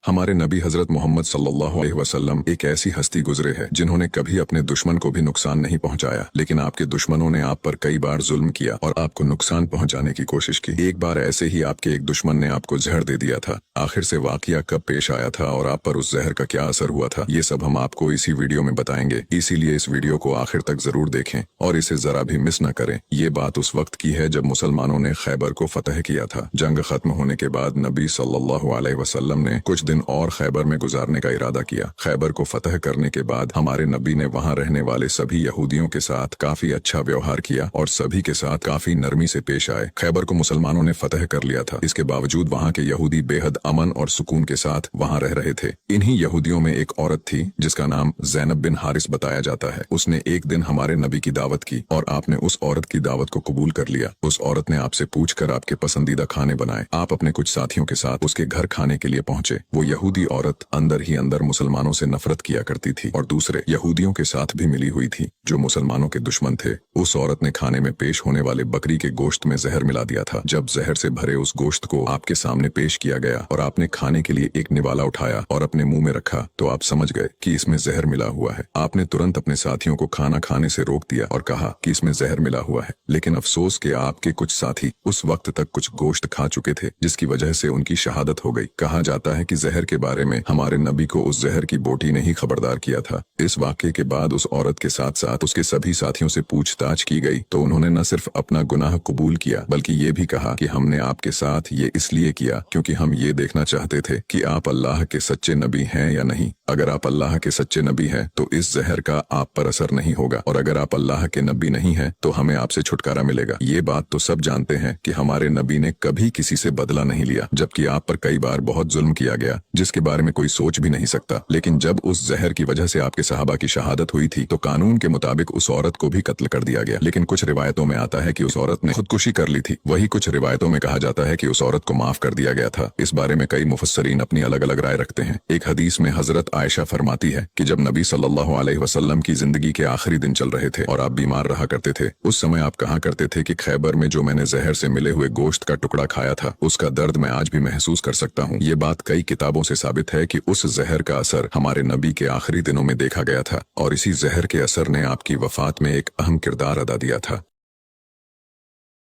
हमारे नबी हजरत मोहम्मद सल्लल्लाहु अलैहि वसल्लम एक ऐसी हस्ती गुजरे हैं जिन्होंने कभी अपने दुश्मन को भी नुकसान नहीं पहुंचाया, लेकिन आपके दुश्मनों ने आप पर कई बार जुल्म किया और आपको नुकसान पहुंचाने की कोशिश की। एक बार ऐसे ही आपके एक दुश्मन ने आपको जहर दे दिया था। आखिर से वाकया कब पेश आया था और आप पर उस जहर का क्या असर हुआ था, ये सब हम आपको इसी वीडियो में बताएंगे। इसीलिए इस वीडियो को आखिर तक जरूर देखें और इसे जरा भी मिस न करें। ये बात उस वक्त की है जब मुसलमानों ने खैबर को फतह किया था। जंग खत्म होने के बाद नबी सल्लल्लाहु अलैहि वसल्लम ने कुछ दिन और खैबर में गुजारने का इरादा किया। खैबर को फतह करने के बाद हमारे नबी ने वहां रहने वाले सभी यहूदियों के साथ काफी अच्छा व्यवहार किया और सभी के साथ काफी नरमी से पेश आए। खैबर को मुसलमानों ने फतह कर लिया था, इसके बावजूद वहां के यहूदी बेहद अमन और सुकून के साथ वहां रह रहे थे। इन्हीं यहूदियों में एक औरत थी जिसका नाम ज़ैनब बिन हारिस बताया जाता है। उसने एक दिन हमारे नबी की दावत की और आपने उस औरत की दावत को कबूल कर लिया। उस औरत ने आपसे पूछकर आपके पसंदीदा खाने बनाए। आप अपने कुछ साथियों के साथ उसके घर खाने के लिए पहुंचे। वो यहूदी औरत अंदर ही अंदर मुसलमानों से नफरत किया करती थी और दूसरे यहूदियों के साथ भी मिली हुई थी जो मुसलमानों के दुश्मन थे। उस औरत ने खाने में पेश होने वाले बकरी के गोश्त में जहर मिला दिया था। जब जहर से भरे उस गोश्त को आपके सामने पेश किया गया और आपने खाने के लिए एक निवाला उठाया और अपने मुंह में रखा तो आप समझ गए कि इसमें जहर मिला हुआ है। आपने तुरंत अपने साथियों को खाना खाने से रोक दिया और कहा कि इसमें जहर मिला हुआ है, लेकिन अफसोस के आपके कुछ साथी उस वक्त तक कुछ गोश्त खा चुके थे जिसकी वजह से उनकी शहादत हो गई। कहा जाता है कि जहर के बारे में हमारे नबी को उस जहर की बोटी ने ही खबरदार किया था। इस वाक़े के बाद उस औरत के साथ साथ उसके सभी साथियों से पूछताछ की गई तो उन्होंने न सिर्फ अपना गुनाह कबूल किया बल्कि ये भी कहा कि हमने आपके साथ ये इसलिए किया क्योंकि हम ये देखना चाहते थे कि आप अल्लाह के सच्चे नबी हैं या नहीं। अगर आप अल्लाह के सच्चे नबी हैं तो इस जहर का आप पर असर नहीं होगा और अगर आप अल्लाह के नबी नहीं हैं तो हमें आपसे छुटकारा मिलेगा। ये बात तो सब जानते हैं कि हमारे नबी ने कभी किसी से बदला नहीं लिया, जबकि आप पर कई बार बहुत जुल्म किया गया जिसके बारे में कोई सोच भी नहीं सकता। लेकिन जब उस जहर की वजह से आपके सहाबा की शहादत हुई थी तो कानून के मुताबिक उस औरत को भी कत्ल कर दिया गया। लेकिन कुछ रिवायतों में आता है कि उस औरत ने खुदकुशी कर ली थी। वही कुछ रिवायतों में कहा जाता है कि उस औरत को माफ कर दिया गया था। इस बारे में कई मुफस्सरीन अपनी अलग अलग राय रखते हैं। एक हदीस में हजरत आयशा फरमाती है कि जब नबी सल्लल्लाहु अलैहि वसल्लम की जिंदगी के आखिरी दिन चल रहे थे और आप बीमार रहा करते थे, उस समय आप कहा करते थे कि खैबर में जो मैंने जहर से मिले हुए गोश्त का टुकड़ा खाया था उसका दर्द मैं आज भी महसूस कर सकता हूँ। ये बात कई किताबों से साबित है कि उस जहर का असर हमारे नबी के आखिरी दिनों में देखा गया था और इसी जहर के असर ने आपकी वफात में एक अहम किरदार अदा दिया था।